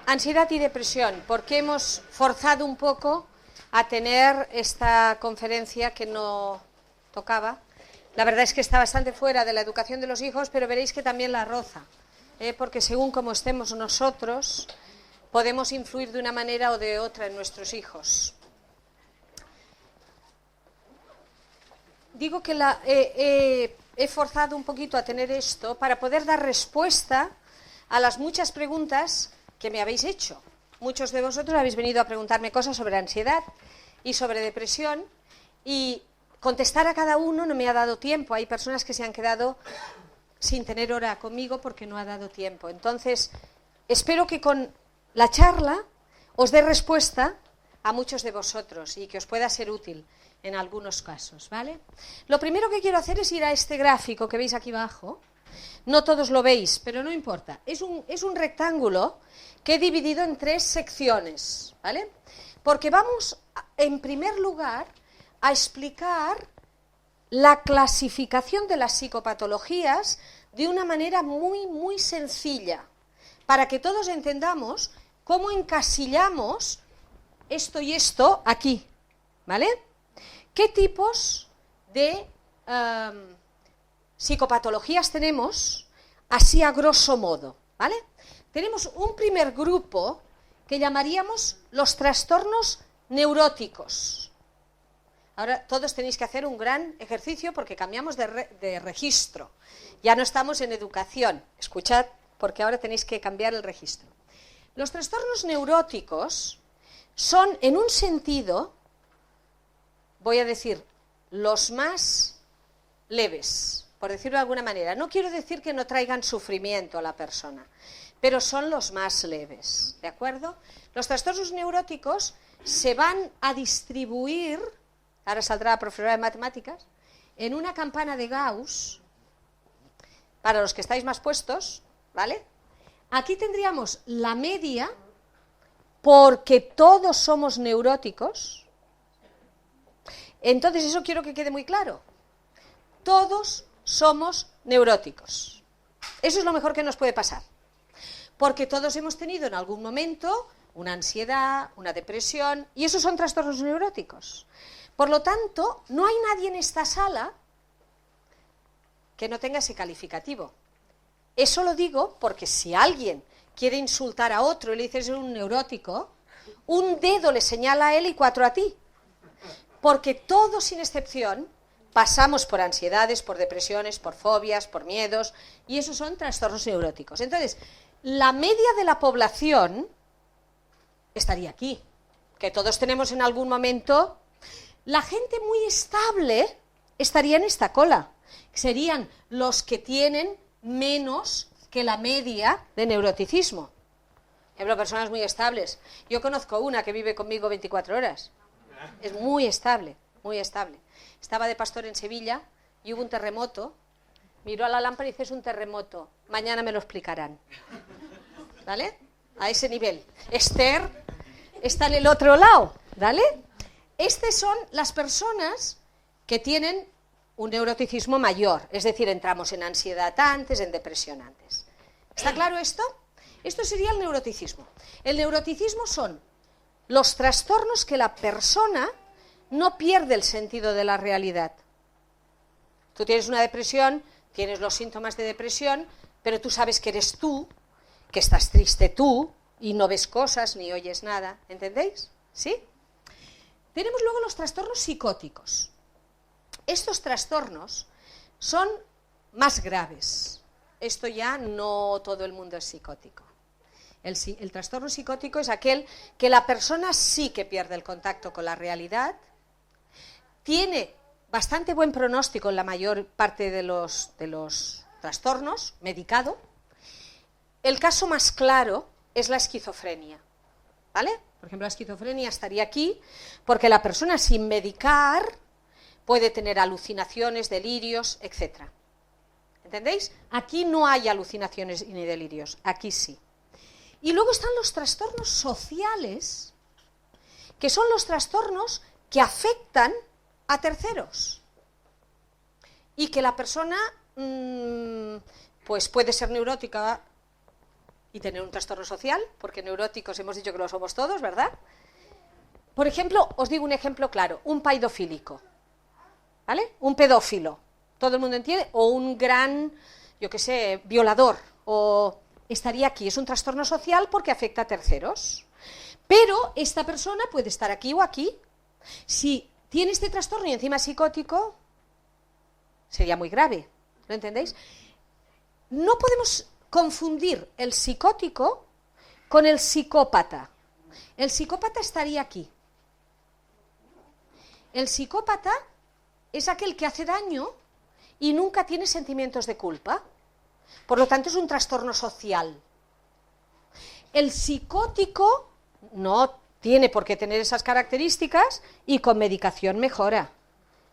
Ansiedad y depresión, porque hemos forzado un poco a tener esta conferencia que no tocaba. La verdad es que está bastante fuera de la educación de los hijos, pero veréis que también la roza, porque según como estemos nosotros, podemos influir de una manera o de otra en nuestros hijos. Digo que he forzado un poquito a tener esto para poder dar respuesta a las muchas preguntas que me habéis hecho. Muchos de vosotros habéis venido a preguntarme cosas sobre ansiedad y sobre depresión, y contestar a cada uno no me ha dado tiempo. Hay personas que se han quedado sin tener hora conmigo porque no ha dado tiempo. Entonces, espero que con la charla os dé respuesta a muchos de vosotros y que os pueda ser útil en algunos casos, ¿vale? Lo primero que quiero hacer es ir a este gráfico que veis aquí abajo. No todos lo veis, pero no importa. Es un rectángulo que he dividido en 3 secciones, ¿vale? Porque vamos, en primer lugar, a explicar la clasificación de las psicopatologías de una manera muy, muy sencilla, para que todos entendamos cómo encasillamos esto y esto aquí, ¿vale? ¿Qué tipos de psicopatologías tenemos, así a grosso modo, ¿vale? Tenemos un primer grupo que llamaríamos los trastornos neuróticos. Ahora todos tenéis que hacer un gran ejercicio porque cambiamos de registro. Ya no estamos en educación. Escuchad, porque ahora tenéis que cambiar el registro. Los trastornos neuróticos son, en un sentido, voy a decir, los más leves, por decirlo de alguna manera. No quiero decir que no traigan sufrimiento a la persona, pero son los más leves, ¿de acuerdo? Los trastornos neuróticos se van a distribuir, ahora saldrá la profesora de matemáticas, en una campana de Gauss, para los que estáis más puestos, ¿vale? Aquí tendríamos la media, porque todos somos neuróticos. Entonces eso quiero que quede muy claro. Todos somos neuróticos. Eso es lo mejor que nos puede pasar. Porque todos hemos tenido en algún momento una ansiedad, una depresión, y esos son trastornos neuróticos. Por lo tanto, no hay nadie en esta sala que no tenga ese calificativo. Eso lo digo porque si alguien quiere insultar a otro y le dices un neurótico, un dedo le señala a él y 4 a ti. Porque todos, sin excepción, pasamos por ansiedades, por depresiones, por fobias, por miedos, y esos son trastornos neuróticos. Entonces, la media de la población estaría aquí, que todos tenemos en algún momento. La gente muy estable estaría en esta cola. Serían los que tienen menos que la media de neuroticismo. Por ejemplo, personas muy estables. Yo conozco una que vive conmigo 24 horas. Es muy estable, muy estable. Estaba de pastor en Sevilla y hubo un terremoto. Miró a la lámpara y dice, es un terremoto. Mañana me lo explicarán. ¿Vale? A ese nivel. Esther está en el otro lado. ¿Vale? Estas son las personas que tienen un neuroticismo mayor. Es decir, entramos en ansiedad antes, en depresión antes. ¿Está claro esto? Esto sería el neuroticismo. El neuroticismo son los trastornos que la persona no pierde el sentido de la realidad. Tú tienes una depresión, tienes los síntomas de depresión, pero tú sabes que eres tú, que estás triste tú, y no ves cosas ni oyes nada. ¿Entendéis? ¿Sí? Tenemos luego los trastornos psicóticos. Estos trastornos son más graves. Esto ya no todo el mundo es psicótico. El trastorno psicótico es aquel que la persona sí que pierde el contacto con la realidad, tiene bastante buen pronóstico en la mayor parte de los trastornos, medicado. El caso más claro es la esquizofrenia, ¿vale? Por ejemplo, la esquizofrenia estaría aquí porque la persona sin medicar puede tener alucinaciones, delirios, etc. ¿Entendéis? Aquí no hay alucinaciones ni delirios, aquí sí. Y luego están los trastornos sociales, que son los trastornos que afectan a terceros y que la persona pues puede ser neurótica y tener un trastorno social, porque neuróticos hemos dicho que lo somos todos, ¿verdad? Por ejemplo, os digo un ejemplo claro, un paidofílico, ¿vale? Un pedófilo, todo el mundo entiende, o un gran, yo qué sé, violador, o estaría aquí, es un trastorno social porque afecta a terceros. Pero esta persona puede estar aquí o aquí. Si tiene este trastorno y encima es psicótico, sería muy grave, ¿lo entendéis? No podemos confundir el psicótico con el psicópata. El psicópata estaría aquí. El psicópata es aquel que hace daño y nunca tiene sentimientos de culpa. Por lo tanto, es un trastorno social. El psicótico no tiene por qué tener esas características y con medicación mejora.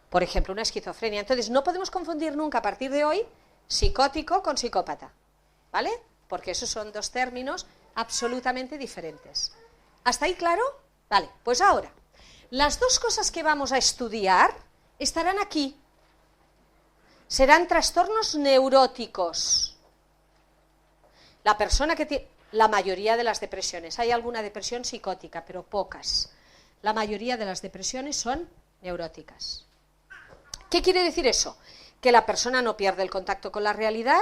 Por ejemplo, una esquizofrenia. Entonces, no podemos confundir nunca a partir de hoy psicótico con psicópata, ¿vale? Porque esos son dos términos absolutamente diferentes. ¿Hasta ahí claro? Vale, pues ahora, las dos cosas que vamos a estudiar estarán aquí. Serán trastornos neuróticos. La persona que tiene... La mayoría de las depresiones, hay alguna depresión psicótica, pero pocas. La mayoría de las depresiones son neuróticas. ¿Qué quiere decir eso? Que la persona no pierde el contacto con la realidad,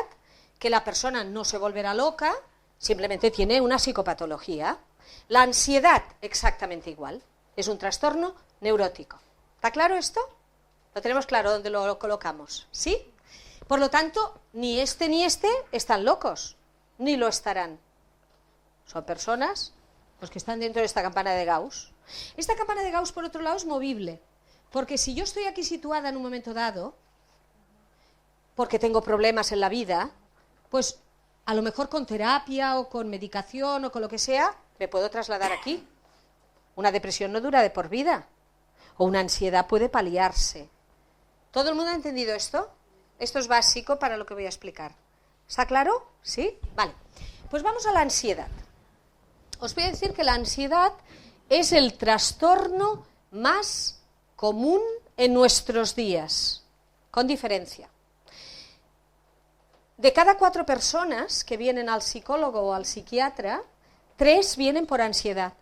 que la persona no se volverá loca, simplemente tiene una psicopatología. La ansiedad, exactamente igual, es un trastorno neurótico. ¿Está claro esto? ¿Lo tenemos claro dónde lo colocamos? ¿Sí? Por lo tanto, ni este están locos, ni lo estarán. Son personas los que están dentro de esta campana de Gauss. Esta campana de Gauss, por otro lado, es movible, porque si yo estoy aquí situada en un momento dado, porque tengo problemas en la vida, pues a lo mejor con terapia o con medicación o con lo que sea, me puedo trasladar aquí. Una depresión no dura de por vida, o una ansiedad puede paliarse. ¿Todo el mundo ha entendido esto? Esto es básico para lo que voy a explicar. ¿Está claro? ¿Sí? Vale. Pues vamos a la ansiedad. Os voy a decir que la ansiedad es el trastorno más común en nuestros días, con diferencia. De cada 4 personas que vienen al psicólogo o al psiquiatra, 3 vienen por ansiedad.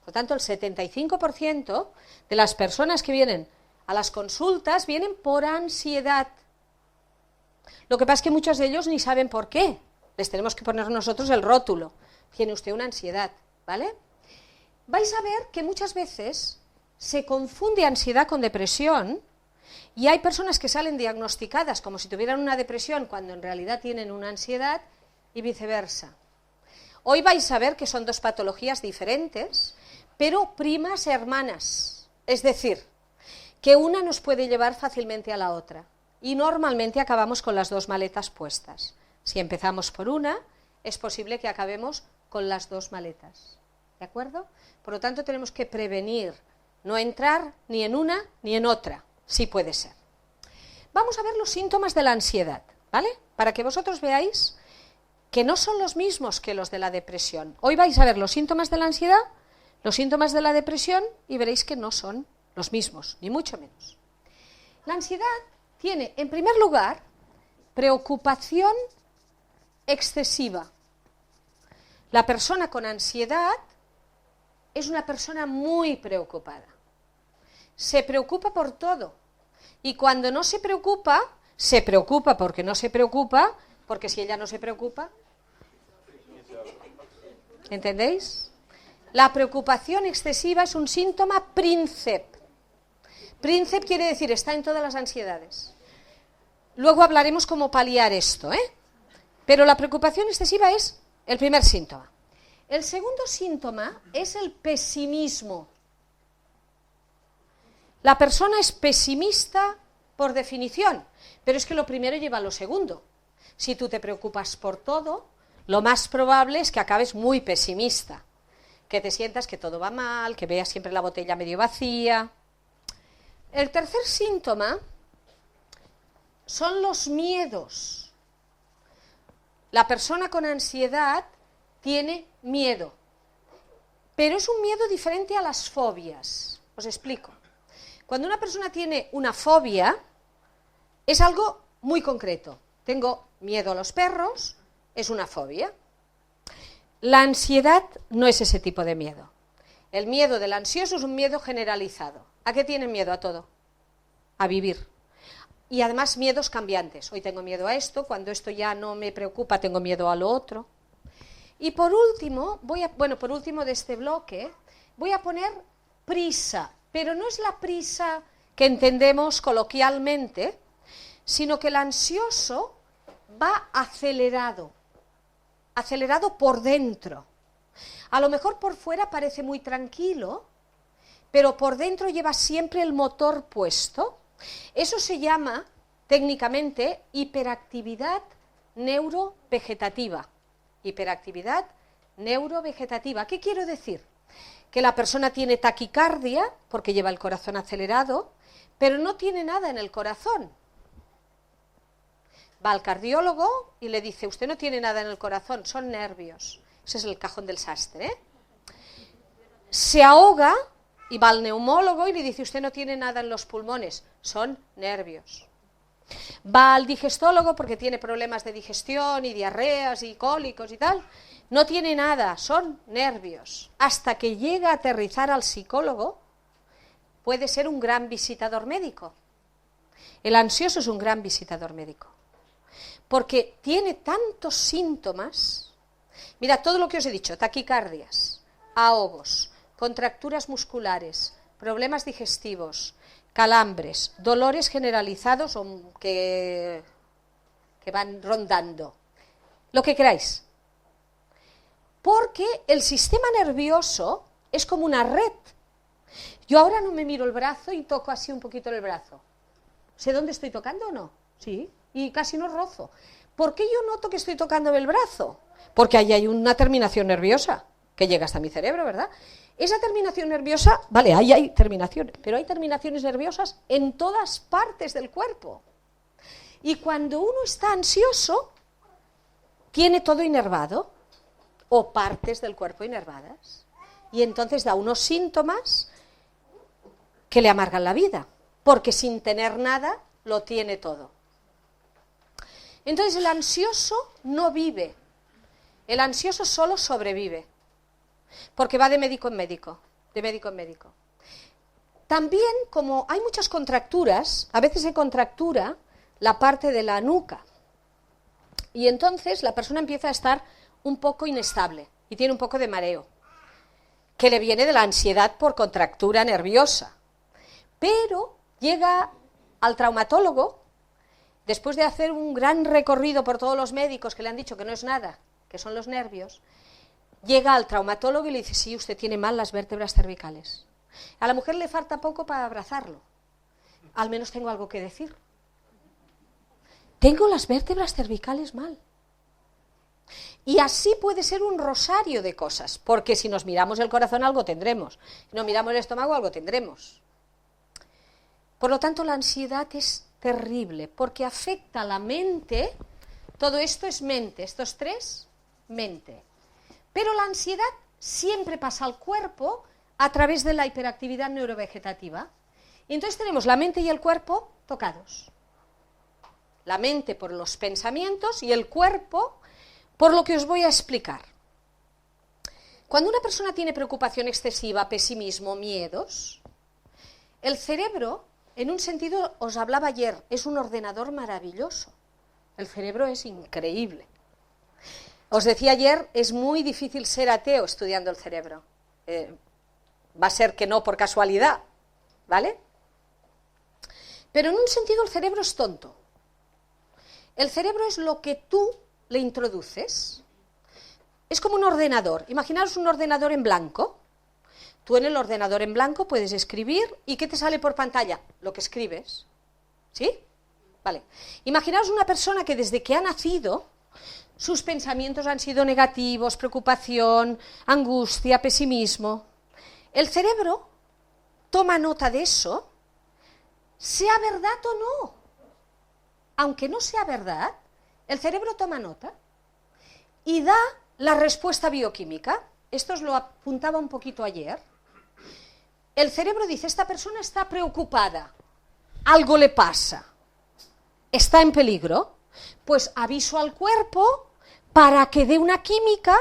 Por lo tanto, el 75% de las personas que vienen a las consultas vienen por ansiedad. Lo que pasa es que muchos de ellos ni saben por qué. Les tenemos que poner nosotros el rótulo. Tiene usted una ansiedad, ¿vale? Vais a ver que muchas veces se confunde ansiedad con depresión y hay personas que salen diagnosticadas como si tuvieran una depresión cuando en realidad tienen una ansiedad y viceversa. Hoy vais a ver que son 2 patologías diferentes, pero primas hermanas. Es decir, que una nos puede llevar fácilmente a la otra y normalmente acabamos con las 2 maletas puestas. Si empezamos por una, es posible que acabemos con las 2 maletas, ¿de acuerdo? Por lo tanto, tenemos que prevenir, no entrar ni en una ni en otra, sí puede ser. Vamos a ver los síntomas de la ansiedad, ¿vale? Para que vosotros veáis que no son los mismos que los de la depresión. Hoy vais a ver los síntomas de la ansiedad, los síntomas de la depresión y veréis que no son los mismos, ni mucho menos. La ansiedad tiene, en primer lugar, preocupación excesiva. La persona con ansiedad es una persona muy preocupada. Se preocupa por todo. Y cuando no se preocupa porque no se preocupa, porque si ella no se preocupa, ¿entendéis? La preocupación excesiva es un síntoma príncep. Príncep quiere decir, está en todas las ansiedades. Luego hablaremos cómo paliar esto, ¿eh? Pero la preocupación excesiva es el primer síntoma. El segundo síntoma es el pesimismo. La persona es pesimista por definición, pero es que lo primero lleva a lo segundo. Si tú te preocupas por todo, lo más probable es que acabes muy pesimista, que te sientas que todo va mal, que veas siempre la botella medio vacía. El tercer síntoma son los miedos. La persona con ansiedad tiene miedo, pero es un miedo diferente a las fobias. Os explico. Cuando una persona tiene una fobia, es algo muy concreto. Tengo miedo a los perros, es una fobia. La ansiedad no es ese tipo de miedo. El miedo del ansioso es un miedo generalizado. ¿A qué tiene miedo? A todo. A vivir. Y además miedos cambiantes. Hoy tengo miedo a esto, cuando esto ya no me preocupa tengo miedo a lo otro. Y por último, por último de este bloque, voy a poner prisa. Pero no es la prisa que entendemos coloquialmente, sino que el ansioso va acelerado por dentro. A lo mejor por fuera parece muy tranquilo, pero por dentro lleva siempre el motor puesto. Eso se llama técnicamente hiperactividad neurovegetativa. Hiperactividad neurovegetativa. ¿Qué quiero decir? Que la persona tiene taquicardia porque lleva el corazón acelerado, pero no tiene nada en el corazón. Va al cardiólogo y le dice, usted no tiene nada en el corazón, son nervios. Ese es el cajón del sastre, ¿eh? Se ahoga y va al neumólogo y le dice, usted no tiene nada en los pulmones, son nervios. Va al digestólogo porque tiene problemas de digestión y diarreas y cólicos y tal. No tiene nada, son nervios. Hasta que llega a aterrizar al psicólogo, puede ser un gran visitador médico. El ansioso es un gran visitador médico. Porque tiene tantos síntomas. Mira, todo lo que os he dicho, taquicardias, ahogos, contracturas musculares, problemas digestivos, calambres, dolores generalizados que van rondando, lo que queráis. Porque el sistema nervioso es como una red. Yo ahora no me miro el brazo y toco así un poquito el brazo. ¿Sé dónde estoy tocando o no? Sí, y casi no rozo. ¿Por qué yo noto que estoy tocando el brazo? Porque ahí hay una terminación nerviosa que llega hasta mi cerebro, ¿verdad? Esa terminación nerviosa, vale, ahí hay terminaciones, pero hay terminaciones nerviosas en todas partes del cuerpo. Y cuando uno está ansioso, tiene todo inervado, o partes del cuerpo inervadas, y entonces da unos síntomas que le amargan la vida, porque sin tener nada, lo tiene todo. Entonces el ansioso no vive, el ansioso solo sobrevive, porque va de médico en médico, de médico en médico. También, como hay muchas contracturas, a veces se contractura la parte de la nuca, y entonces la persona empieza a estar un poco inestable y tiene un poco de mareo, que le viene de la ansiedad por contractura nerviosa. Pero llega al traumatólogo, después de hacer un gran recorrido por todos los médicos que le han dicho que no es nada, que son los nervios, llega al traumatólogo y le dice, sí, usted tiene mal las vértebras cervicales. A la mujer le falta poco para abrazarlo. Al menos tengo algo que decir. Tengo las vértebras cervicales mal. Y así puede ser un rosario de cosas, porque si nos miramos el corazón algo tendremos, si nos miramos el estómago algo tendremos. Por lo tanto, la ansiedad es terrible, porque afecta a la mente. Todo esto es mente, estos tres, mente. Pero la ansiedad siempre pasa al cuerpo a través de la hiperactividad neurovegetativa. Y entonces tenemos la mente y el cuerpo tocados. La mente por los pensamientos y el cuerpo por lo que os voy a explicar. Cuando una persona tiene preocupación excesiva, pesimismo, miedos, el cerebro, en un sentido, os hablaba ayer, es un ordenador maravilloso. El cerebro es increíble. Os decía ayer, es muy difícil ser ateo estudiando el cerebro. Va a ser que no por casualidad, ¿vale? Pero en un sentido el cerebro es tonto. El cerebro es lo que tú le introduces. Es como un ordenador. Imaginaos un ordenador en blanco. Tú en el ordenador en blanco puedes escribir y ¿qué te sale por pantalla? Lo que escribes. ¿Sí? Vale. Imaginaos una persona que desde que ha nacido sus pensamientos han sido negativos, preocupación, angustia, pesimismo. El cerebro toma nota de eso, sea verdad o no. Aunque no sea verdad, el cerebro toma nota y da la respuesta bioquímica. Esto os lo apuntaba un poquito ayer. El cerebro dice, esta persona está preocupada, algo le pasa, está en peligro, pues aviso al cuerpo para que dé una química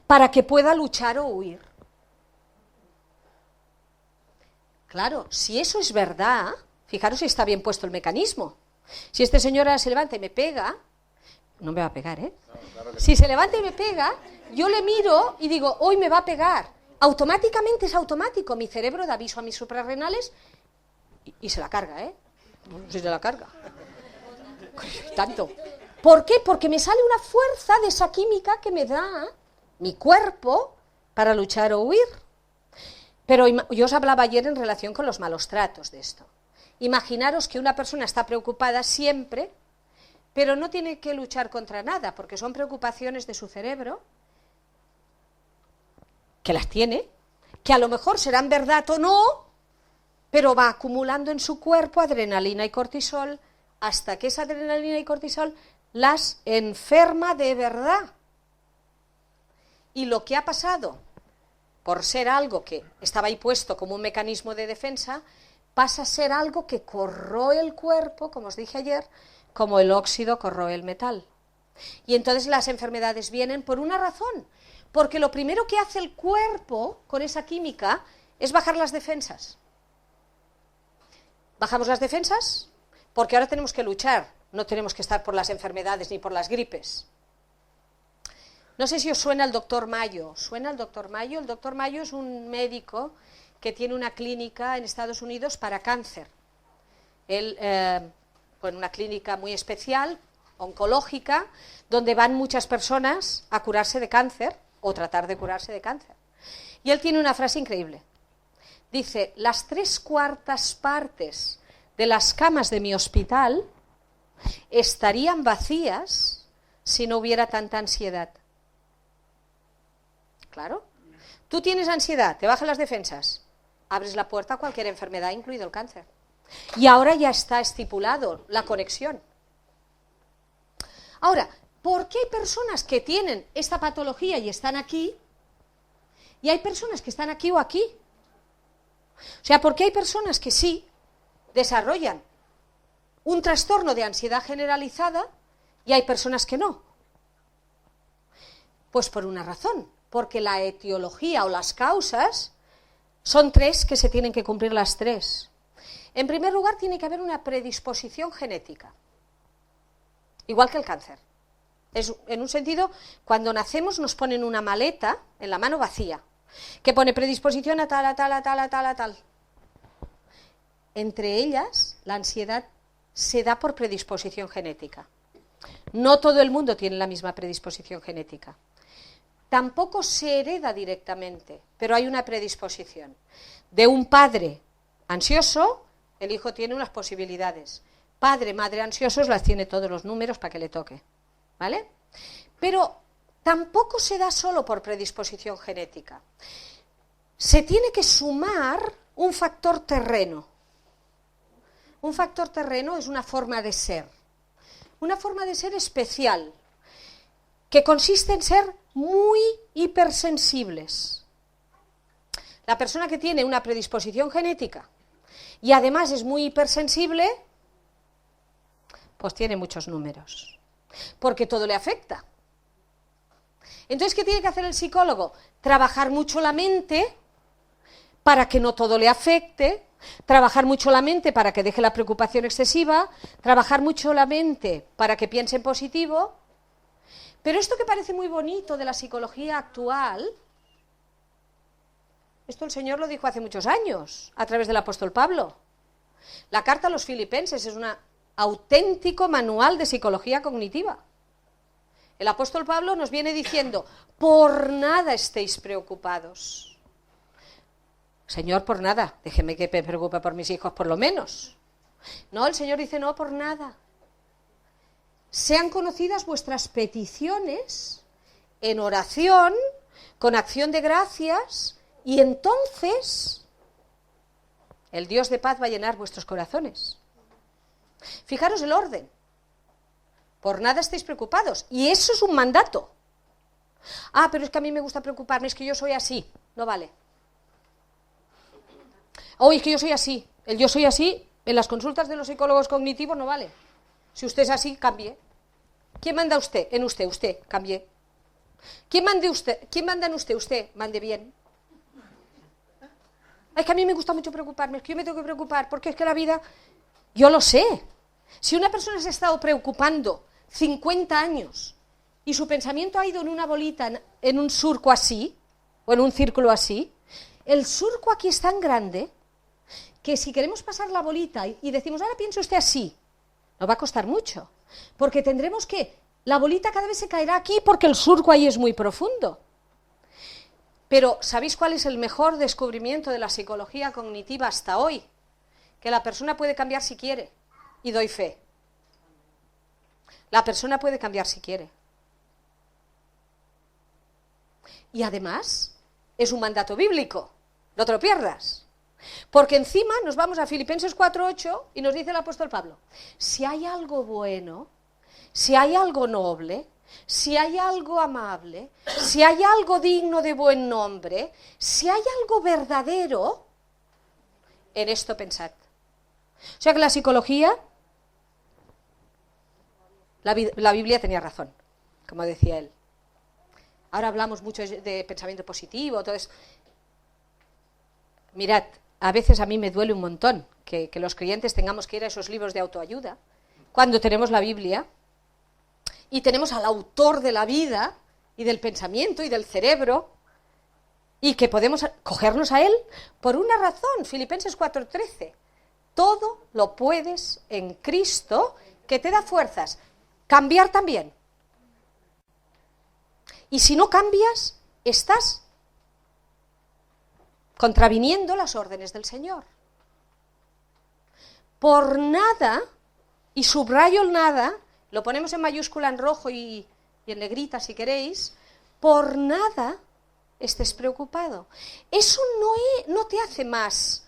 para que pueda luchar o huir. Claro, si eso es verdad, fijaros si está bien puesto el mecanismo. Si este señor ahora se levanta y me pega, no me va a pegar, ¿eh? No, claro que si se levanta y me pega, yo le miro y digo, hoy me va a pegar. Automáticamente es automático, mi cerebro da aviso a mis suprarrenales y se la carga, ¿eh? No sé si se la carga. Tanto. ¿Por qué? Porque me sale una fuerza de esa química que me da mi cuerpo para luchar o huir. Pero yo os hablaba ayer en relación con los malos tratos de esto. Imaginaros que una persona está preocupada siempre, pero no tiene que luchar contra nada, porque son preocupaciones de su cerebro, que las tiene, que a lo mejor serán verdad o no, pero va acumulando en su cuerpo adrenalina y cortisol, hasta que esa adrenalina y cortisol las enferma de verdad. Y lo que ha pasado, por ser algo que estaba ahí puesto como un mecanismo de defensa, pasa a ser algo que corroe el cuerpo, como os dije ayer, como el óxido corroe el metal. Y entonces las enfermedades vienen por una razón, porque lo primero que hace el cuerpo con esa química es bajar las defensas. Bajamos las defensas porque ahora tenemos que luchar, no tenemos que estar por las enfermedades ni por las gripes. No sé si os suena el doctor Mayo. ¿Suena el doctor Mayo? El doctor Mayo es un médico que tiene una clínica en Estados Unidos para cáncer. Él, pues una clínica muy especial, oncológica, donde van muchas personas a curarse de cáncer o tratar de curarse de cáncer. Y él tiene una frase increíble. Dice, las 3/4 partes de las camas de mi hospital estarían vacías si no hubiera tanta ansiedad. Claro. Tú tienes ansiedad, te bajan las defensas, abres la puerta a cualquier enfermedad, incluido el cáncer. Y ahora ya está estipulado la conexión. Ahora, ¿por qué hay personas que tienen esta patología y están aquí? Y hay personas que están aquí o aquí. O sea, ¿por qué hay personas que sí desarrollan un trastorno de ansiedad generalizada y hay personas que no? Pues por una razón, porque la etiología o las causas son 3 que se tienen que cumplir las 3. En primer lugar, tiene que haber una predisposición genética, igual que el cáncer. Es, en un sentido, cuando nacemos nos ponen una maleta en la mano vacía, que pone predisposición a tal, a tal, a tal, a tal, a tal. Entre ellas, la ansiedad se da por predisposición genética. No todo el mundo tiene la misma predisposición genética. Tampoco se hereda directamente, pero hay una predisposición. De un padre ansioso, el hijo tiene unas posibilidades. Padre, madre ansiosos las tiene todos los números para que le toque, ¿vale? Pero tampoco se da solo por predisposición genética. Se tiene que sumar un factor terreno. Un factor terreno es una forma de ser especial, que consiste en ser muy hipersensibles. La persona que tiene una predisposición genética y además es muy hipersensible, pues tiene muchos números, porque todo le afecta. Entonces, ¿qué tiene que hacer el psicólogo? Trabajar mucho la mente para que no todo le afecte, trabajar mucho la mente para que deje la preocupación excesiva, trabajar mucho la mente para que piense en positivo. Pero esto que parece muy bonito de la psicología actual, esto el Señor lo dijo hace muchos años, a través del apóstol Pablo. La carta a los Filipenses es un auténtico manual de psicología cognitiva. El apóstol Pablo nos viene diciendo, por nada estéis preocupados. Señor, por nada, déjeme que me preocupe por mis hijos por lo menos. No, el Señor dice, no, por nada. Sean conocidas vuestras peticiones en oración, con acción de gracias, y entonces el Dios de paz va a llenar vuestros corazones. Fijaros el orden. Por nada estéis preocupados. Y eso es un mandato. Ah, pero es que a mí me gusta preocuparme, es que yo soy así. No vale. Oh, es que yo soy así. El yo soy así, en las consultas de los psicólogos cognitivos no vale. Si usted es así, cambie. ¿Quién manda usted? En usted, usted, cambie. ¿Quién manda en usted? Usted, mande bien. Es que a mí me gusta mucho preocuparme, es que yo me tengo que preocupar, porque es que la vida, yo lo sé. Si una persona se ha estado preocupando 50 años y su pensamiento ha ido en una bolita, en un surco así, o en un círculo así, el surco aquí es tan grande que si queremos pasar la bolita y decimos, ahora piense usted así, nos va a costar mucho, porque tendremos que, la bolita cada vez se caerá aquí porque el surco ahí es muy profundo. Pero, ¿sabéis cuál es el mejor descubrimiento de la psicología cognitiva hasta hoy? Que la persona puede cambiar si quiere, y doy fe. La persona puede cambiar si quiere. Y además, es un mandato bíblico, no te lo pierdas. Porque encima nos vamos a Filipenses 4:8 y nos dice el apóstol Pablo, si hay algo bueno, si hay algo noble, si hay algo amable, si hay algo digno de buen nombre, si hay algo verdadero, en esto pensad. O sea que la psicología, la Biblia tenía razón, como decía él. Ahora hablamos mucho de pensamiento positivo, entonces, mirad, a veces a mí me duele un montón que los creyentes tengamos que ir a esos libros de autoayuda, cuando tenemos la Biblia, y tenemos al autor de la vida, y del pensamiento, y del cerebro, y que podemos cogernos a él por una razón, Filipenses 4:13, todo lo puedes en Cristo, que te da fuerzas, cambiar también. Y si no cambias, estás contraviniendo las órdenes del Señor. Por nada, y subrayo el nada, lo ponemos en mayúscula en rojo y en negrita si queréis, por nada estés preocupado. Eso no te hace más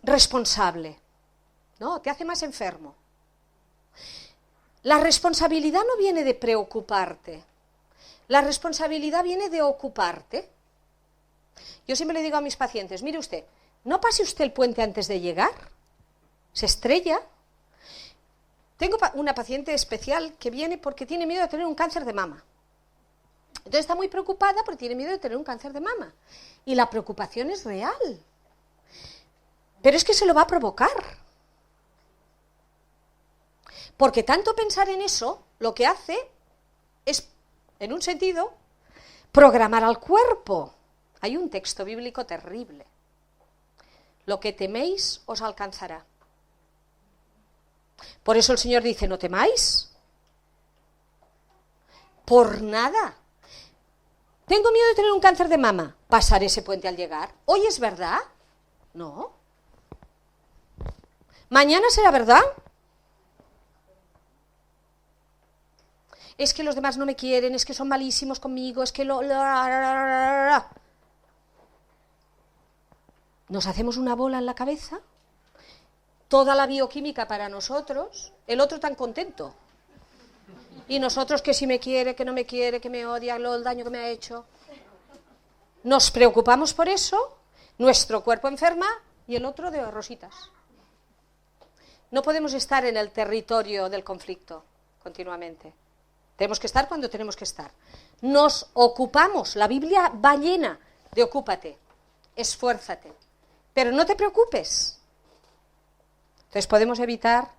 responsable, no, te hace más enfermo. La responsabilidad no viene de preocuparte, la responsabilidad viene de ocuparte. Yo siempre le digo a mis pacientes, mire usted, no pase usted el puente antes de llegar, se estrella. Tengo una paciente especial que viene porque tiene miedo de tener un cáncer de mama. Entonces está muy preocupada porque tiene miedo de tener un cáncer de mama. Y la preocupación es real. Pero es que se lo va a provocar. Porque tanto pensar en eso, lo que hace es, en un sentido, programar al cuerpo. Hay un texto bíblico terrible. Lo que teméis os alcanzará. Por eso el Señor dice, no temáis. Por nada. Tengo miedo de tener un cáncer de mama. Pasaré ese puente al llegar. ¿Hoy es verdad? No. ¿Mañana será verdad? Es que los demás no me quieren, es que son malísimos conmigo, es que nos hacemos una bola en la cabeza, toda la bioquímica para nosotros, el otro tan contento. Y nosotros que si me quiere, que no me quiere, que me odia, el daño que me ha hecho. Nos preocupamos por eso, nuestro cuerpo enferma y el otro de rositas. No podemos estar en el territorio del conflicto continuamente. Tenemos que estar cuando tenemos que estar. Nos ocupamos, la Biblia va llena de ocúpate, esfuérzate, pero no te preocupes. Entonces podemos evitar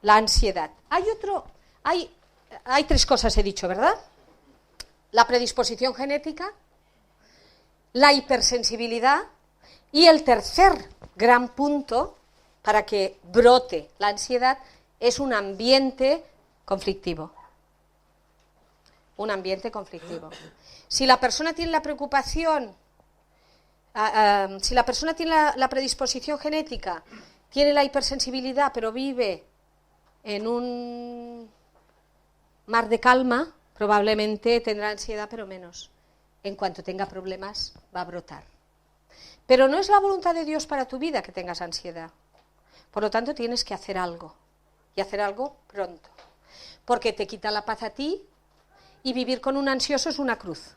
la ansiedad. Hay tres cosas he dicho, ¿verdad? La predisposición genética, la hipersensibilidad y el tercer gran punto para que brote la ansiedad es un ambiente conflictivo. Un ambiente conflictivo. Si la persona tiene la preocupación, si la persona tiene la predisposición genética, tiene la hipersensibilidad, pero vive en un mar de calma, probablemente tendrá ansiedad, pero menos. En cuanto tenga problemas, va a brotar. Pero no es la voluntad de Dios para tu vida que tengas ansiedad. Por lo tanto, tienes que hacer algo. Y hacer algo pronto. Porque te quita la paz a ti y vivir con un ansioso es una cruz.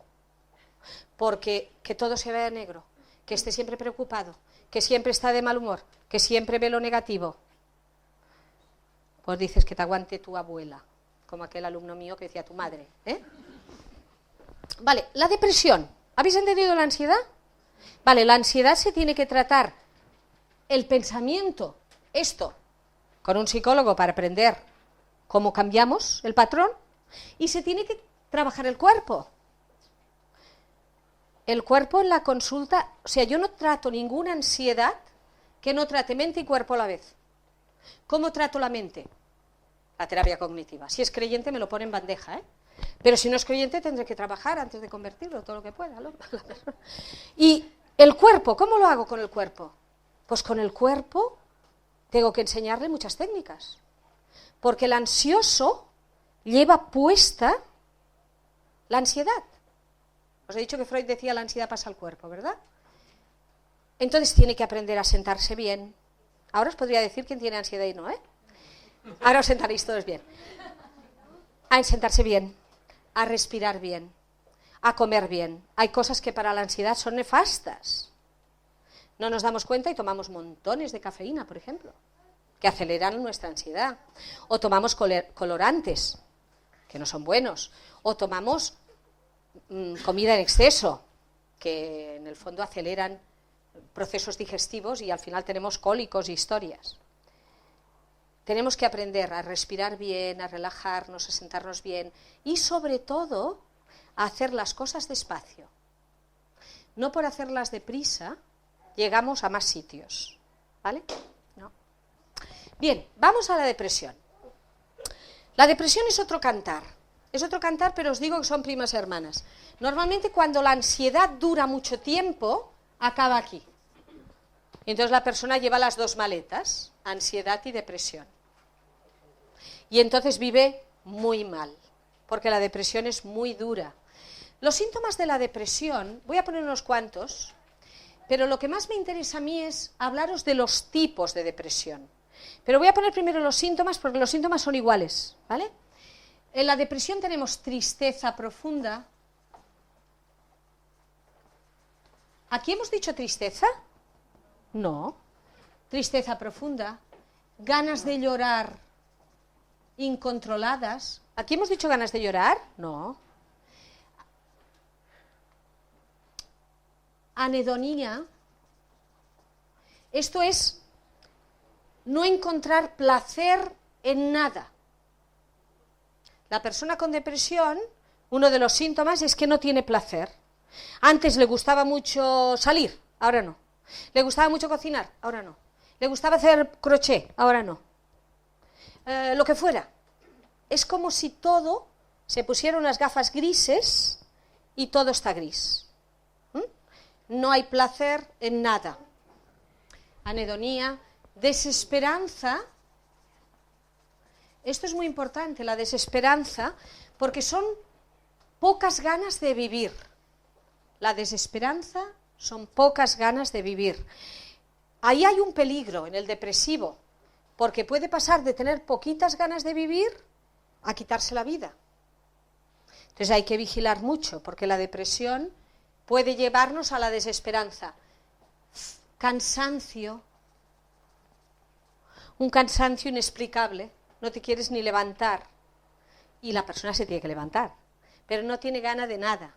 Porque que todo se vea negro, que esté siempre preocupado, que siempre está de mal humor, que siempre ve lo negativo. Pues dices que te aguante tu abuela, como aquel alumno mío que decía tu madre, ¿eh? Vale, la depresión. ¿Habéis entendido la ansiedad? Vale, la ansiedad se tiene que tratar el pensamiento, esto, con un psicólogo para aprender cómo cambiamos el patrón, y se tiene que trabajar el cuerpo. El cuerpo en la consulta, o sea, yo no trato ninguna ansiedad que no trate mente y cuerpo a la vez. ¿Cómo trato la mente? La terapia cognitiva. Si es creyente me lo pone en bandeja, ¿eh? Pero si no es creyente tendré que trabajar antes de convertirlo todo lo que pueda, ¿no? Y el cuerpo, ¿cómo lo hago con el cuerpo? Pues con el cuerpo tengo que enseñarle muchas técnicas. Porque el ansioso lleva puesta la ansiedad. Os he dicho que Freud decía la ansiedad pasa al cuerpo, ¿verdad? Entonces tiene que aprender a sentarse bien. Ahora os podría decir quién tiene ansiedad y no, ¿eh? Ahora os sentaréis todos bien. A sentarse bien, a respirar bien, a comer bien. Hay cosas que para la ansiedad son nefastas. No nos damos cuenta y tomamos montones de cafeína, por ejemplo, que aceleran nuestra ansiedad. O tomamos colorantes, que no son buenos. O tomamos comida en exceso, que en el fondo aceleran procesos digestivos y al final tenemos cólicos y historias. Tenemos que aprender a respirar bien, a relajarnos, a sentarnos bien y sobre todo a hacer las cosas despacio. No por hacerlas deprisa llegamos a más sitios, ¿vale? No. Bien, vamos a la depresión. La depresión es otro cantar, pero os digo que son primas hermanas. Normalmente cuando la ansiedad dura mucho tiempo, acaba aquí. Y entonces la persona lleva las dos maletas, ansiedad y depresión. Y entonces vive muy mal, porque la depresión es muy dura. Los síntomas de la depresión, voy a poner unos cuantos, pero lo que más me interesa a mí es hablaros de los tipos de depresión. Pero voy a poner primero los síntomas, porque los síntomas son iguales, ¿vale? En la depresión tenemos tristeza profunda. ¿Aquí hemos dicho tristeza? No. Tristeza profunda, ganas de llorar incontroladas. ¿Aquí hemos dicho ganas de llorar? No. Anhedonía. Esto es no encontrar placer en nada. La persona con depresión, uno de los síntomas es que no tiene placer. Antes le gustaba mucho salir, ahora no. Le gustaba mucho cocinar, ahora no. Le gustaba hacer crochet, ahora no. Lo que fuera. Es como si todo se pusiera unas gafas grises y todo está gris. No hay placer en nada. Anhedonía, desesperanza. Esto es muy importante, la desesperanza, porque son pocas ganas de vivir. La desesperanza son pocas ganas de vivir. Ahí hay un peligro en el depresivo, porque puede pasar de tener poquitas ganas de vivir a quitarse la vida. Entonces hay que vigilar mucho, porque la depresión puede llevarnos a la desesperanza. Cansancio, un cansancio inexplicable, no te quieres ni levantar, y la persona se tiene que levantar, pero no tiene ganas de nada,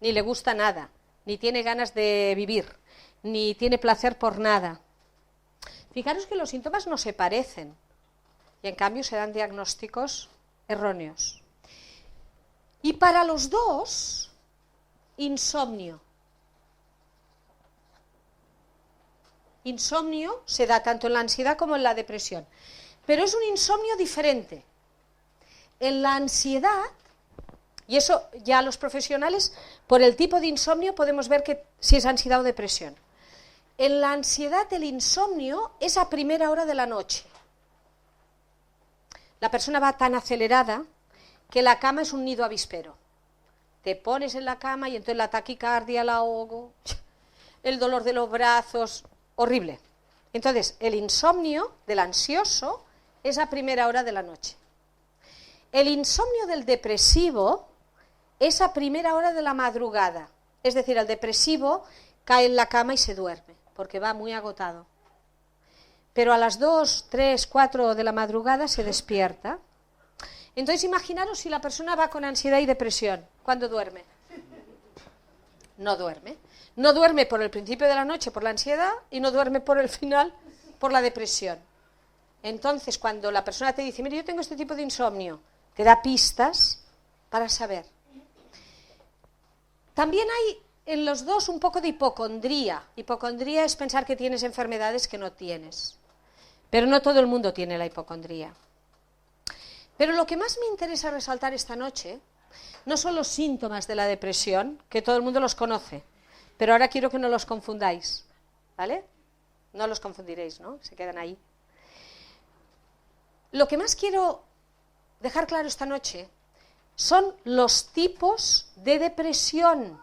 ni le gusta nada, ni tiene ganas de vivir, ni tiene placer por nada. Fijaros que los síntomas no se parecen, y en cambio se dan diagnósticos erróneos. Y para los dos, insomnio. Insomnio se da tanto en la ansiedad como en la depresión, pero es un insomnio diferente. En la ansiedad, y eso ya los profesionales, por el tipo de insomnio podemos ver que si es ansiedad o depresión. En la ansiedad el insomnio es a primera hora de la noche. La persona va tan acelerada que la cama es un nido avispero. Te pones en la cama y entonces la taquicardia, el ahogo, el dolor de los brazos, horrible. Entonces, el insomnio del ansioso es a primera hora de la noche. El insomnio del depresivo es a primera hora de la madrugada. Es decir, el depresivo cae en la cama y se duerme, porque va muy agotado. pero a las 2, 3, 4 de la madrugada se despierta. Entonces imaginaros si la persona va con ansiedad y depresión, ¿cuándo duerme? No duerme. No duerme por el principio de la noche por la ansiedad y no duerme por el final por la depresión. Entonces, cuando la persona te dice, mire, yo tengo este tipo de insomnio, te da pistas para saber. También hay en los dos un poco de hipocondría. Hipocondría es pensar que tienes enfermedades que no tienes. Pero no todo el mundo tiene la hipocondría. Pero lo que más me interesa resaltar esta noche no son los síntomas de la depresión, que todo el mundo los conoce, pero ahora quiero que no los confundáis, ¿vale? No los confundiréis, ¿no? Se quedan ahí. Lo que más quiero dejar claro esta noche son los tipos de depresión,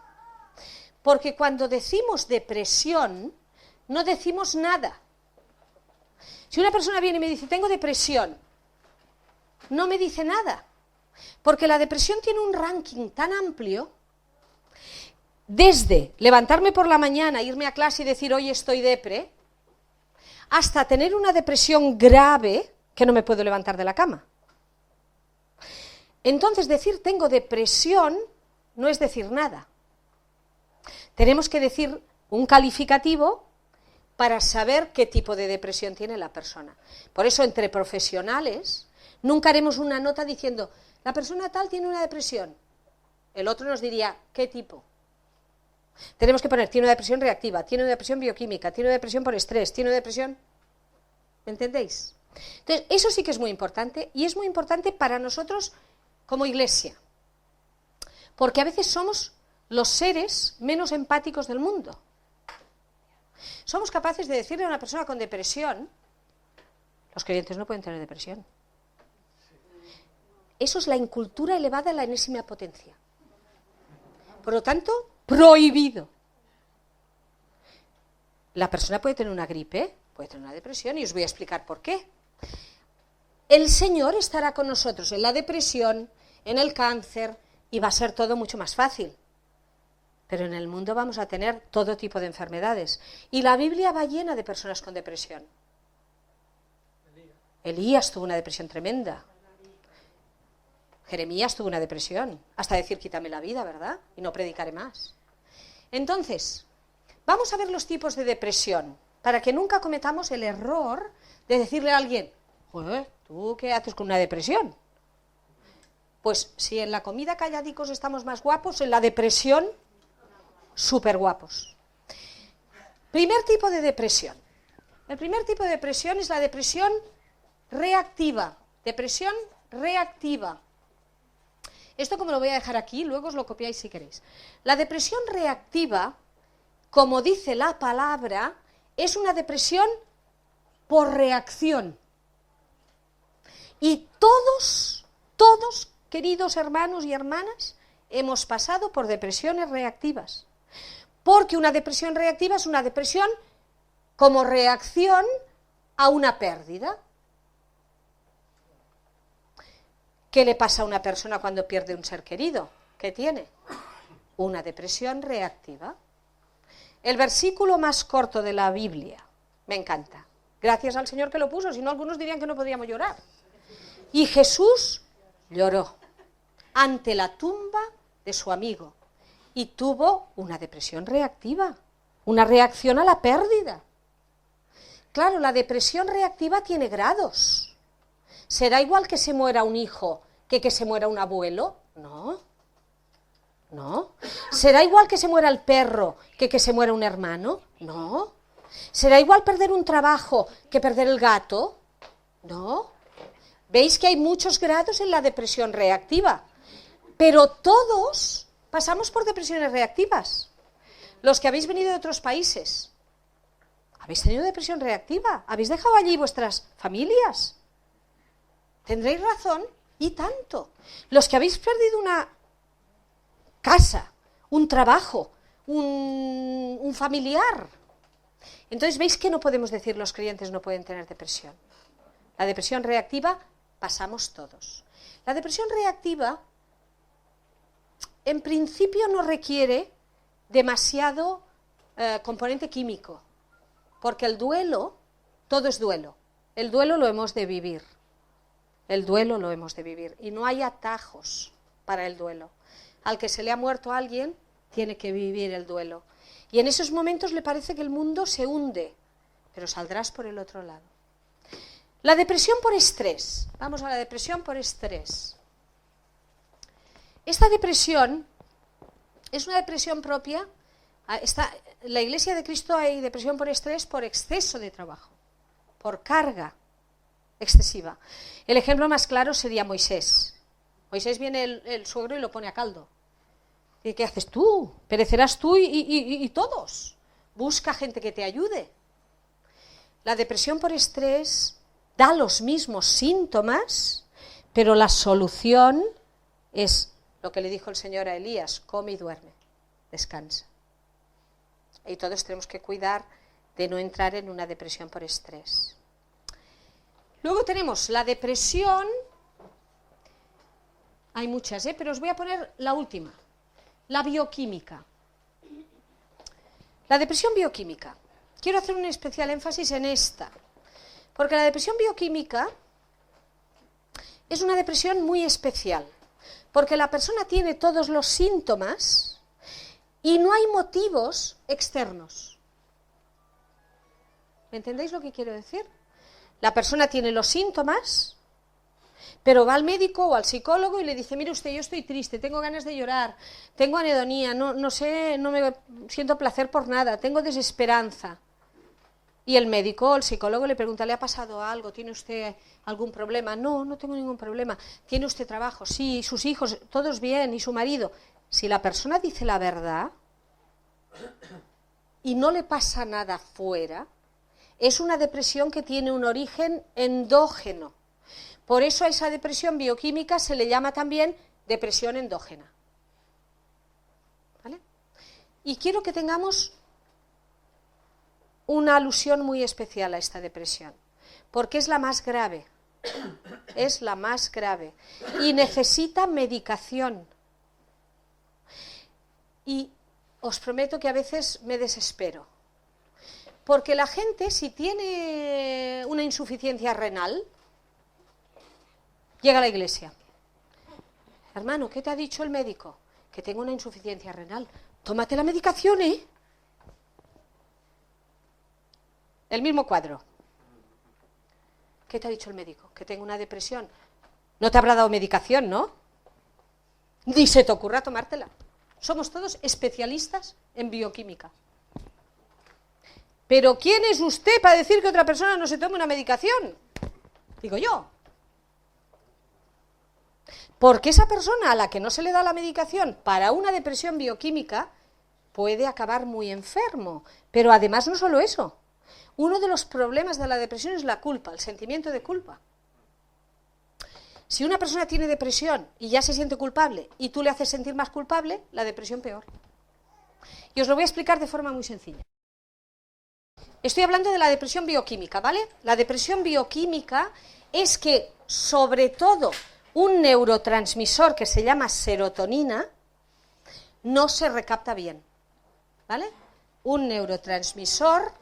porque cuando decimos depresión, no decimos nada. Si una persona viene y me dice, tengo depresión, no me dice nada, porque la depresión tiene un ranking tan amplio, desde levantarme por la mañana, irme a clase y decir, hoy estoy depre, hasta tener una depresión grave que no me puedo levantar de la cama. Entonces, decir tengo depresión no es decir nada. Tenemos que decir un calificativo para saber qué tipo de depresión tiene la persona. Por eso, entre profesionales, nunca haremos una nota diciendo, la persona tal tiene una depresión. El otro nos diría, ¿qué tipo? Tenemos que poner, tiene una depresión reactiva, tiene una depresión bioquímica, tiene una depresión por estrés, tiene una depresión... ¿Me entendéis? Entonces, eso sí que es muy importante, y es muy importante para nosotros como iglesia, porque a veces somos los seres menos empáticos del mundo. Somos capaces de decirle a una persona con depresión, los creyentes no pueden tener depresión. Eso es la incultura elevada a la enésima potencia. Por lo tanto, prohibido. La persona puede tener una gripe, puede tener una depresión, y os voy a explicar por qué. El Señor estará con nosotros en la depresión, en el cáncer, y va a ser todo mucho más fácil. Pero en el mundo vamos a tener todo tipo de enfermedades. Y la Biblia va llena de personas con depresión. Elías tuvo una depresión tremenda. Jeremías tuvo una depresión, hasta decir quítame la vida, ¿verdad? Y no predicaré más. Entonces, vamos a ver los tipos de depresión, para que nunca cometamos el error de decirle a alguien, pues, ¿tú qué haces con una depresión? Pues si en la comida calladicos estamos más guapos, en la depresión, súper guapos. Primer tipo de depresión. El primer tipo de depresión es la depresión reactiva. Depresión reactiva. Esto como lo voy a dejar aquí, luego os lo copiáis si queréis. La depresión reactiva, como dice la palabra, es una depresión por reacción. Y todos, queridos hermanos y hermanas, hemos pasado por depresiones reactivas. Porque una depresión reactiva es una depresión como reacción a una pérdida. ¿Qué le pasa a una persona cuando pierde un ser querido? ¿Qué tiene? Una depresión reactiva. El versículo más corto de la Biblia, me encanta. Gracias al Señor que lo puso, si no algunos dirían que no podríamos llorar. Y Jesús lloró ante la tumba de su amigo y tuvo una depresión reactiva, una reacción a la pérdida. Claro, la depresión reactiva tiene grados. ¿Será igual que se muera un hijo que se muera un abuelo? No. No. ¿Será igual que se muera el perro que se muera un hermano? No. ¿Será igual perder un trabajo que perder el gato? No. ¿Veis que hay muchos grados en la depresión reactiva? Pero todos pasamos por depresiones reactivas. Los que habéis venido de otros países, ¿habéis tenido depresión reactiva? ¿Habéis dejado allí vuestras familias? Tendréis razón, y tanto. Los que habéis perdido una casa, un trabajo, un familiar. Entonces, ¿veis que no podemos decir los creyentes no pueden tener depresión? La depresión reactiva pasamos todos. La depresión reactiva, en principio, no requiere demasiado componente químico, porque el duelo todo es duelo. El duelo lo hemos de vivir. El duelo lo hemos de vivir. Y no hay atajos para el duelo. Al que se le ha muerto a alguien, tiene que vivir el duelo. Y en esos momentos le parece que el mundo se hunde, pero saldrás por el otro lado. La depresión por estrés. Vamos a la depresión por estrés. Esta depresión es una depresión propia. En la Iglesia de Cristo hay depresión por estrés por exceso de trabajo, por carga excesiva. El ejemplo más claro sería Moisés. Moisés viene el suegro y lo pone a caldo. ¿Y qué haces tú? Perecerás tú y todos. Busca gente que te ayude. La depresión por estrés da los mismos síntomas, pero la solución es lo que le dijo el Señor a Elías: come y duerme, descansa. Y todos tenemos que cuidar de no entrar en una depresión por estrés. Luego tenemos la depresión, hay muchas, pero os voy a poner la última, la bioquímica. La depresión bioquímica. Quiero hacer un especial énfasis en esta, porque la depresión bioquímica es una depresión muy especial, porque la persona tiene todos los síntomas y no hay motivos externos. ¿Me entendéis lo que quiero decir? La persona tiene los síntomas, pero va al médico o al psicólogo y le dice: mire usted, yo estoy triste, tengo ganas de llorar, tengo anhedonía, no sé, no me siento placer por nada, tengo desesperanza. Y el médico o el psicólogo le pregunta: ¿le ha pasado algo? ¿Tiene usted algún problema? No, no tengo ningún problema. ¿Tiene usted trabajo? Sí. ¿Sus hijos? ¿Todos bien? ¿Y su marido? Si la persona dice la verdad y no le pasa nada fuera, es una depresión que tiene un origen endógeno. Por eso a esa depresión bioquímica se le llama también depresión endógena. ¿Vale? Y quiero que tengamos una alusión muy especial a esta depresión, porque es la más grave. Es la más grave. Y necesita medicación. Y os prometo que a veces me desespero. Porque la gente, si tiene una insuficiencia renal, llega a la iglesia. Hermano, ¿qué te ha dicho el médico? Que tengo una insuficiencia renal. Tómate la medicación, ¿eh? El mismo cuadro. ¿Qué te ha dicho el médico? Que tengo una depresión. No te habrá dado medicación, ¿no? Ni se te ocurra tomártela. Somos todos especialistas en bioquímica. Pero ¿quién es usted para decir que otra persona no se tome una medicación? Digo yo. Porque esa persona a la que no se le da la medicación para una depresión bioquímica puede acabar muy enfermo. Pero además no solo eso. Uno de los problemas de la depresión es la culpa, el sentimiento de culpa. Si una persona tiene depresión y ya se siente culpable y tú le haces sentir más culpable, la depresión peor. Y os lo voy a explicar de forma muy sencilla. Estoy hablando de la depresión bioquímica, ¿vale? La depresión bioquímica es que, sobre todo, un neurotransmisor que se llama serotonina no se recapta bien, ¿vale? Un neurotransmisor,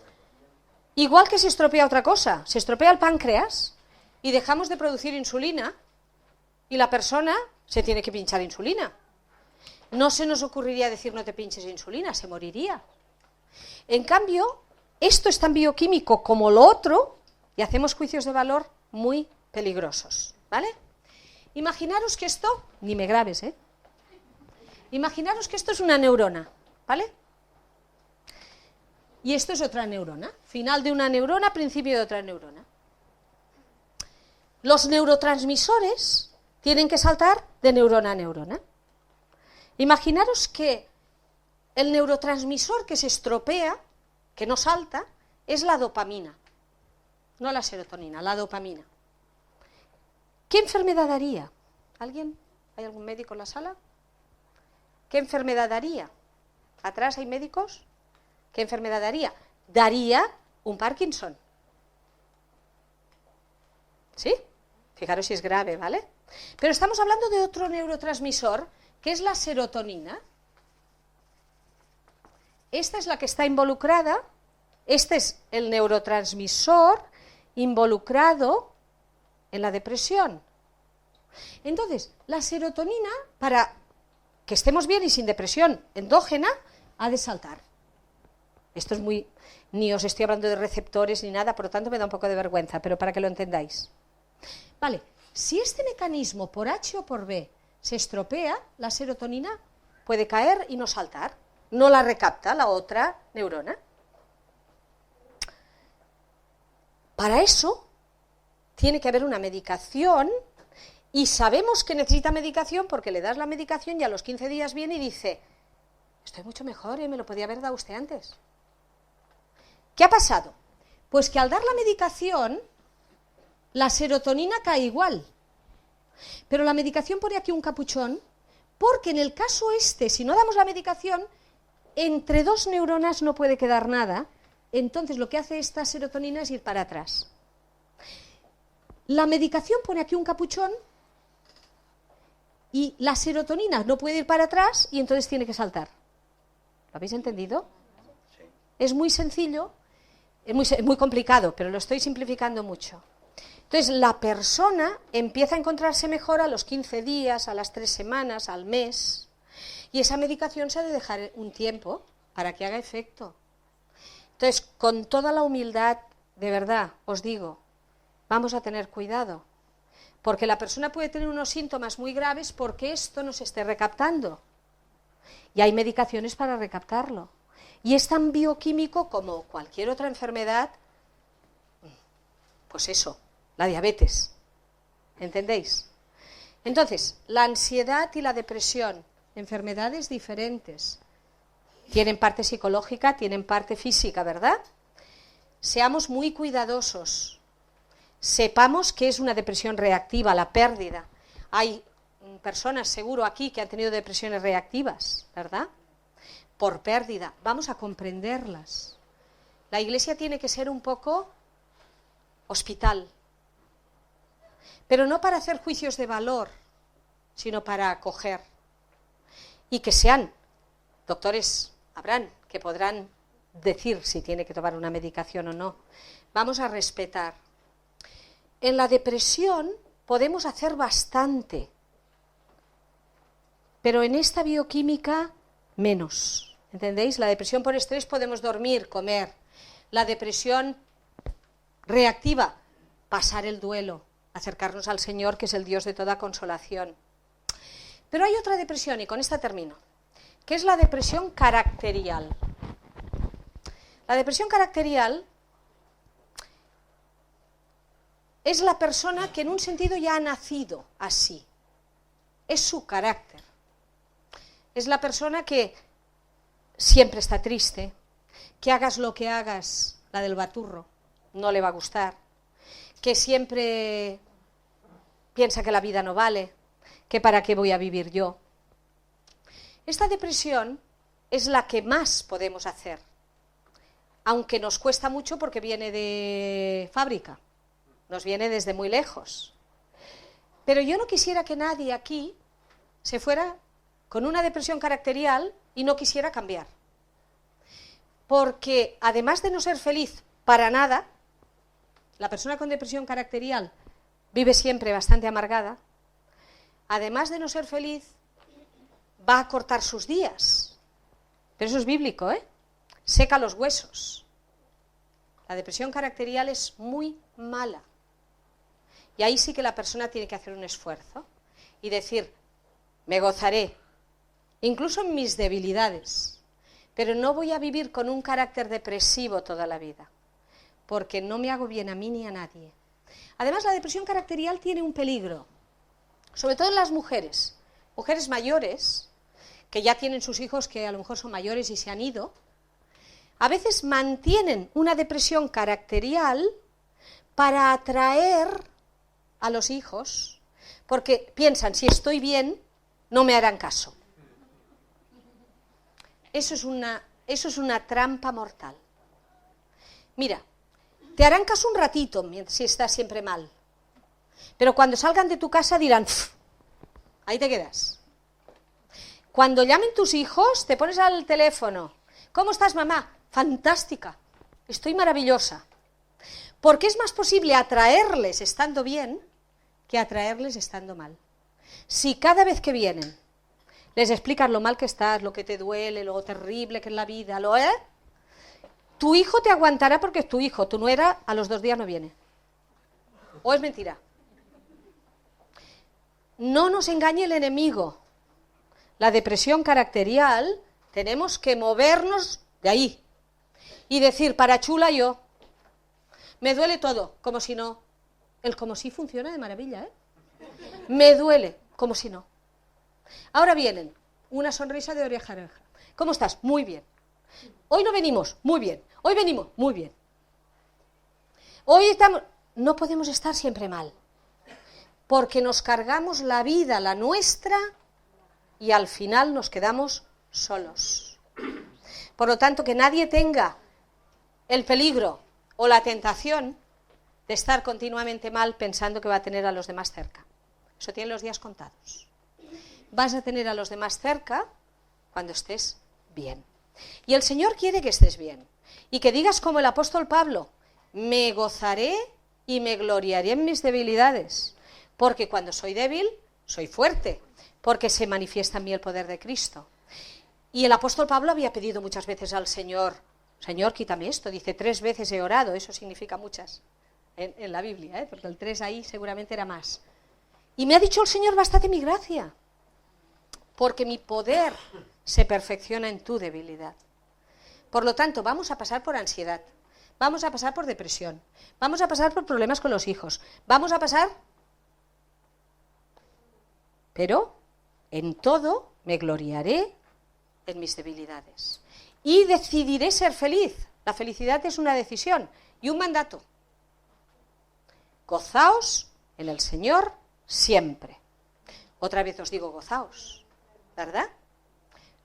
igual que se estropea otra cosa, se estropea el páncreas y dejamos de producir insulina y la persona se tiene que pinchar insulina. No se nos ocurriría decir: no te pinches insulina, se moriría. En cambio, esto es tan bioquímico como lo otro y hacemos juicios de valor muy peligrosos, ¿vale? Imaginaros que esto, ni me grabes, imaginaros que esto es una neurona, ¿vale? Y esto es otra neurona, final de una neurona, principio de otra neurona. Los neurotransmisores tienen que saltar de neurona a neurona. Imaginaros que el neurotransmisor que se estropea, que no salta, es la dopamina, no la serotonina, la dopamina. ¿Qué enfermedad daría? ¿Alguien? ¿Hay algún médico en la sala? ¿Qué enfermedad daría? ¿Atrás hay médicos? ¿Qué enfermedad daría? Daría un Parkinson. ¿Sí? Fijaros si es grave, ¿vale? Pero estamos hablando de otro neurotransmisor, que es la serotonina. Esta es la que está involucrada, este es el neurotransmisor involucrado en la depresión. Entonces, la serotonina, para que estemos bien y sin depresión endógena, ha de saltar. Esto es muy... Ni os estoy hablando de receptores ni nada, por lo tanto me da un poco de vergüenza, pero para que lo entendáis. Vale, si este mecanismo por H o por B se estropea, la serotonina puede caer y no saltar. No la recapta la otra neurona. Para eso tiene que haber una medicación y sabemos que necesita medicación porque le das la medicación y a los 15 días viene y dice, estoy mucho mejor, me lo podía haber dado usted antes. ¿Qué ha pasado? Pues que al dar la medicación, la serotonina cae igual. Pero la medicación pone aquí un capuchón, porque en el caso este, si no damos la medicación, entre dos neuronas no puede quedar nada, entonces lo que hace esta serotonina es ir para atrás. La medicación pone aquí un capuchón y la serotonina no puede ir para atrás y entonces tiene que saltar. ¿Lo habéis entendido? Sí. Es muy sencillo, es muy complicado, pero lo estoy simplificando mucho. Entonces, la persona empieza a encontrarse mejor a los 15 días, a las 3 semanas, al mes, y esa medicación se ha de dejar un tiempo para que haga efecto. Entonces, con toda la humildad, de verdad, os digo, vamos a tener cuidado, porque la persona puede tener unos síntomas muy graves porque esto no se esté recaptando, y hay medicaciones para recaptarlo. Y es tan bioquímico como cualquier otra enfermedad, pues eso, la diabetes, ¿entendéis? Entonces, la ansiedad y la depresión, enfermedades diferentes, tienen parte psicológica, tienen parte física, ¿verdad? Seamos muy cuidadosos, sepamos que es una depresión reactiva, la pérdida. Hay personas, seguro aquí, que han tenido depresiones reactivas, ¿verdad? Por pérdida, vamos a comprenderlas. La Iglesia tiene que ser un poco hospital, pero no para hacer juicios de valor, sino para acoger. Y que sean doctores, habrán, que podrán decir si tiene que tomar una medicación o no. Vamos a respetar. En la depresión podemos hacer bastante, pero en esta bioquímica menos. ¿Entendéis? La depresión por estrés podemos dormir, comer. La depresión reactiva, pasar el duelo, acercarnos al Señor, que es el Dios de toda consolación. Pero hay otra depresión, y con esta termino, que es la depresión caracterial. La depresión caracterial es la persona que en un sentido ya ha nacido así. Es su carácter. Es la persona que siempre está triste, que hagas lo que hagas, la del baturro, no le va a gustar, que siempre piensa que la vida no vale, que para qué voy a vivir yo. Esta depresión es la que más podemos hacer, aunque nos cuesta mucho porque viene de fábrica, nos viene desde muy lejos. Pero yo no quisiera que nadie aquí se fuera con una depresión caracterial y no quisiera cambiar. Porque además de no ser feliz para nada, la persona con depresión caracterial vive siempre bastante amargada. Además de no ser feliz, va a cortar sus días. Pero eso es bíblico, ¿eh? Seca los huesos. La depresión caracterial es muy mala. Y ahí sí que la persona tiene que hacer un esfuerzo y decir, me gozaré, incluso en mis debilidades, pero no voy a vivir con un carácter depresivo toda la vida, porque no me hago bien a mí ni a nadie. Además, la depresión caracterial tiene un peligro, sobre todo en las mujeres mayores, que ya tienen sus hijos que a lo mejor son mayores y se han ido, a veces mantienen una depresión caracterial para atraer a los hijos, porque piensan, si estoy bien, no me harán caso. Eso es una trampa mortal. Mira, te harán caso un ratito si estás siempre mal, pero cuando salgan de tu casa dirán, ahí te quedas. Cuando llamen tus hijos, te pones al teléfono, ¿cómo estás, mamá? Fantástica, estoy maravillosa. Porque es más posible atraerles estando bien que atraerles estando mal. Si cada vez que vienen les explicas lo mal que estás, lo que te duele, lo terrible que es la vida, tu hijo te aguantará porque es tu hijo, tu nuera a los 2 días no viene. ¿O es mentira? No nos engañe el enemigo. La depresión caracterial, tenemos que movernos de ahí y decir, para chula yo, me duele todo, como si no. El como si funciona de maravilla, ¿eh? Me duele, como si no. Ahora vienen, una sonrisa de oreja a oreja. ¿Cómo estás? Muy bien. Hoy no venimos, muy bien. Hoy venimos, muy bien. Hoy estamos... No podemos estar siempre mal, porque nos cargamos la vida, la nuestra, y al final nos quedamos solos. Por lo tanto, que nadie tenga el peligro o la tentación de estar continuamente mal pensando que va a tener a los demás cerca. Eso tiene los días contados. Vas a tener a los demás cerca cuando estés bien. Y el Señor quiere que estés bien. Y que digas como el apóstol Pablo, me gozaré y me gloriaré en mis debilidades. Porque cuando soy débil, soy fuerte. Porque se manifiesta en mí el poder de Cristo. Y el apóstol Pablo había pedido muchas veces al Señor, Señor, quítame esto. Dice, 3 veces he orado, eso significa muchas en la Biblia, porque el 3 ahí seguramente era más. Y me ha dicho el Señor, bástate mi gracia, porque mi poder se perfecciona en tu debilidad. Por lo tanto, vamos a pasar por ansiedad, vamos a pasar por depresión, vamos a pasar por problemas con los hijos, vamos a pasar... Pero en todo me gloriaré en mis debilidades. Y decidiré ser feliz. La felicidad es una decisión y un mandato. Gozaos en el Señor siempre. Otra vez os digo gozaos, ¿verdad?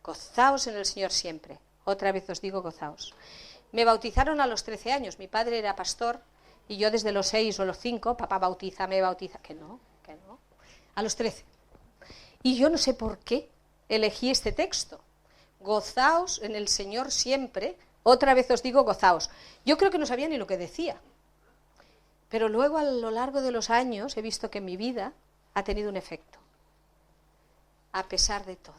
Gozaos en el Señor siempre. Otra vez os digo gozaos. Me bautizaron a los 13 años. Mi padre era pastor y yo desde los 6 o los 5, papá bautiza, me bautiza. Que no. A los 13. Y yo no sé por qué elegí este texto. Gozaos en el Señor siempre. Otra vez os digo gozaos. Yo creo que no sabía ni lo que decía. Pero luego a lo largo de los años he visto que en mi vida ha tenido un efecto. A pesar de todo.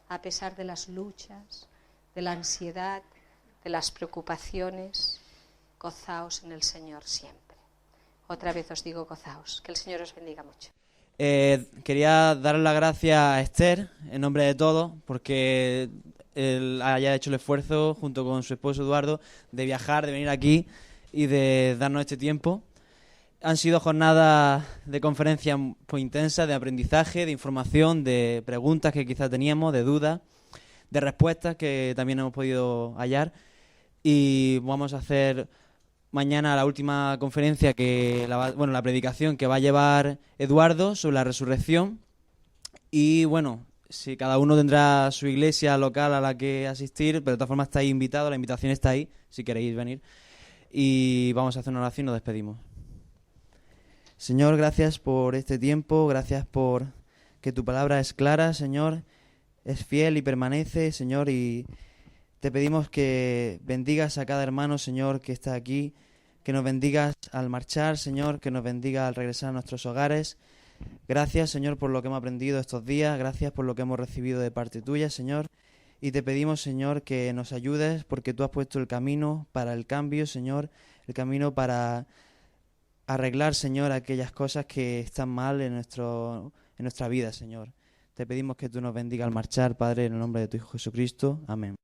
A pesar de las luchas, de la ansiedad, de las preocupaciones. Gozaos en el Señor siempre. Otra vez os digo gozaos. Que el Señor os bendiga mucho. Quería darle las gracias a Esther, en nombre de todos, porque él haya hecho el esfuerzo, junto con su esposo Eduardo, de viajar, de venir aquí y de darnos este tiempo. Han sido jornadas de conferencia pues, intensas, de aprendizaje, de información, de preguntas que quizás teníamos, de dudas, de respuestas que también hemos podido hallar. Y vamos a hacer... mañana la última conferencia, la predicación que va a llevar Eduardo sobre la resurrección. Y bueno, si cada uno tendrá su iglesia local a la que asistir, pero de todas formas estáis invitados, la invitación está ahí, si queréis venir. Y vamos a hacer una oración y nos despedimos. Señor, gracias por este tiempo, gracias por que tu palabra es clara, Señor, es fiel y permanece, Señor, y... te pedimos que bendigas a cada hermano, Señor, que está aquí, que nos bendigas al marchar, Señor, que nos bendiga al regresar a nuestros hogares. Gracias, Señor, por lo que hemos aprendido estos días, gracias por lo que hemos recibido de parte tuya, Señor. Y te pedimos, Señor, que nos ayudes porque tú has puesto el camino para el cambio, Señor, el camino para arreglar, Señor, aquellas cosas que están mal en nuestra vida, Señor. Te pedimos que tú nos bendigas al marchar, Padre, en el nombre de tu Hijo Jesucristo. Amén.